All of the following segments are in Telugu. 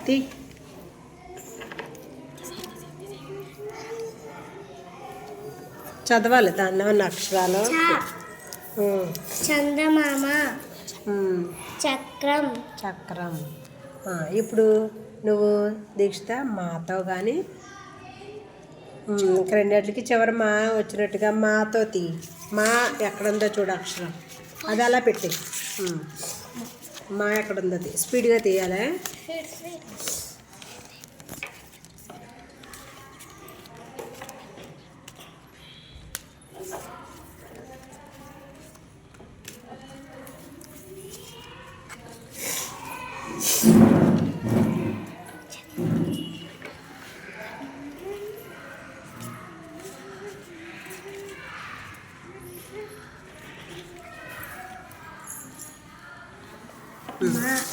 తీ. చదవాలి దానిలో ఉన్న అక్షరాలు. చందమామ, చక్రం. చక్రం. ఇప్పుడు నువ్వు దీక్షిత మాతో కానీ రెండింటికి చివరి మా వచ్చినట్టుగా మాతో తీ. మా ఎక్కడుందో చూడు అక్షరం, అది అలా పెట్టి మా ఎక్కడుందో తీ. స్పీడ్గా తీయాలి.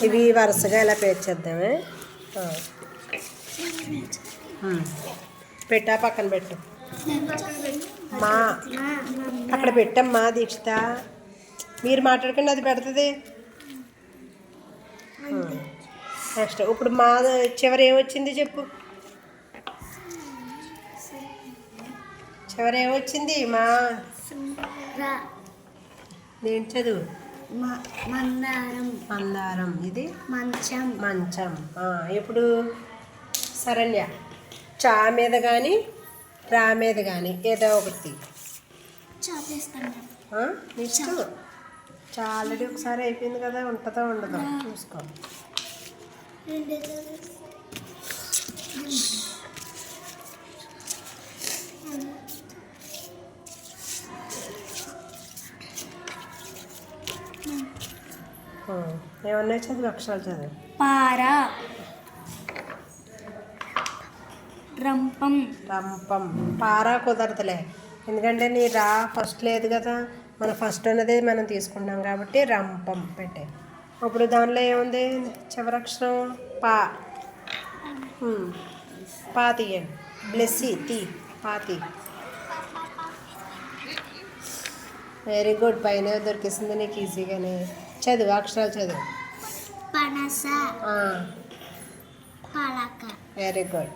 ఇవి వరుసగా ఇలా పేర్చేద్దామే. పెట్టా పక్కన పెట్టు. మా అక్కడ పెట్టమ్మా దీక్షిత. మీరు మాట్లాడుకుని అది పెడుతుంది. నెక్స్ట్ ఇప్పుడు మా చివరి ఏమొచ్చింది చెప్పు. చివరి ఏమొచ్చింది మా నేను చదువు. మందారం. మందారం. ఇది మంచం. మంచం. ఇప్పుడు శరణ్య చా మీద కానీ రా మీద కానీ ఏదో ఒకటి. ఇష్టం. చా ఆల్రెడీ ఒకసారి అయిపోయింది కదా, ఉంటుందో ఉండదో చూసుకో. ఏమన్నా చదువు, అక్షరాలు చదువు. పార. రంపం. రంపం. పారా కుదరదులే, ఎందుకంటే నీ రా ఫస్ట్ లేదు కదా, మన ఫస్ట్ అన్నది మనం తీసుకుంటాం కాబట్టి రంపం పెట్టే. ఇప్పుడు దానిలో ఏముంది చివరి అక్షరం పా. పా తీయండి. బ్లెస్సి తీ. పాతి. Very good. పైన దొరికిస్తుంది నీకు ఈజీగానే. చదువు, అక్షరాలు చదువు. పనస. పలక. Very good.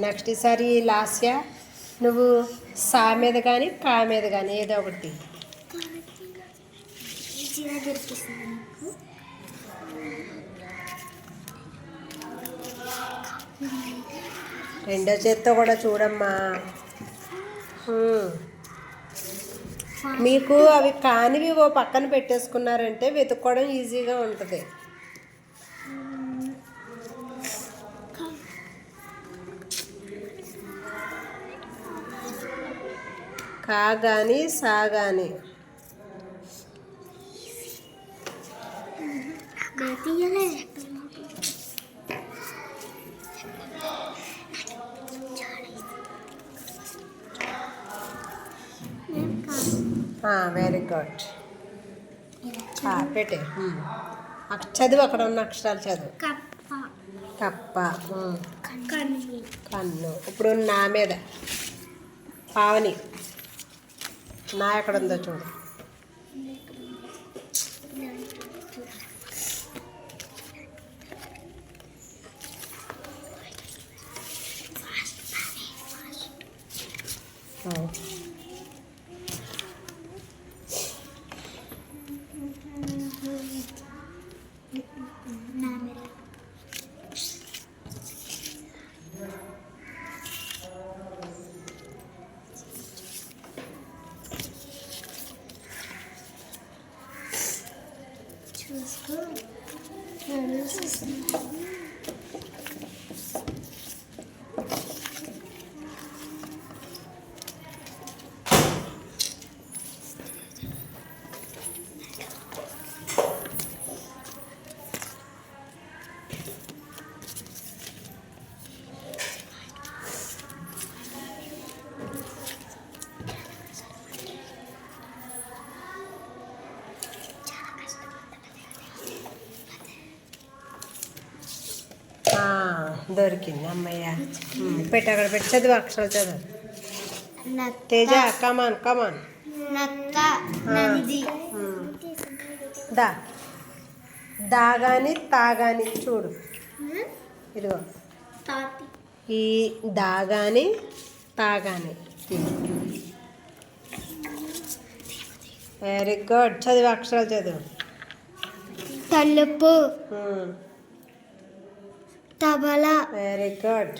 నెక్స్ట్ ఈసారి లాస్య నువ్వు సా మీద కానీ కా మీద కానీ ఏదో ఒకటి. రెండో చేత్తో కూడా చూడమ్మా. మీకు అవి కానివి ఓ పక్కన పెట్టేసుకున్నారంటే వెతుక్కోవడం ఈజీగా ఉంటుంది. కా కానీ సా కానీ. Very good. పెట్టే. చదువు, అక్కడ ఉన్న అక్షరాలు చదువు. కప్ప. కన్ను. ఇప్పుడు నా మీద పావని. నా ఎక్కడ ఉందో చూడు. దొరికింది అమ్మయ్య. పెట్టి అక్కడ పెట్టి చదువు, అక్షరాలు చదువు. తేజ కమాన్ కమాన్. దా దా కానీ తా కానీ చూడు. ఇదిగో తాతి ఈ దాగాని తాగాని వెరీ గుడ్. చదివి అక్షరాలు చదువు. తలుపు తబలా వెరీ గుడ్.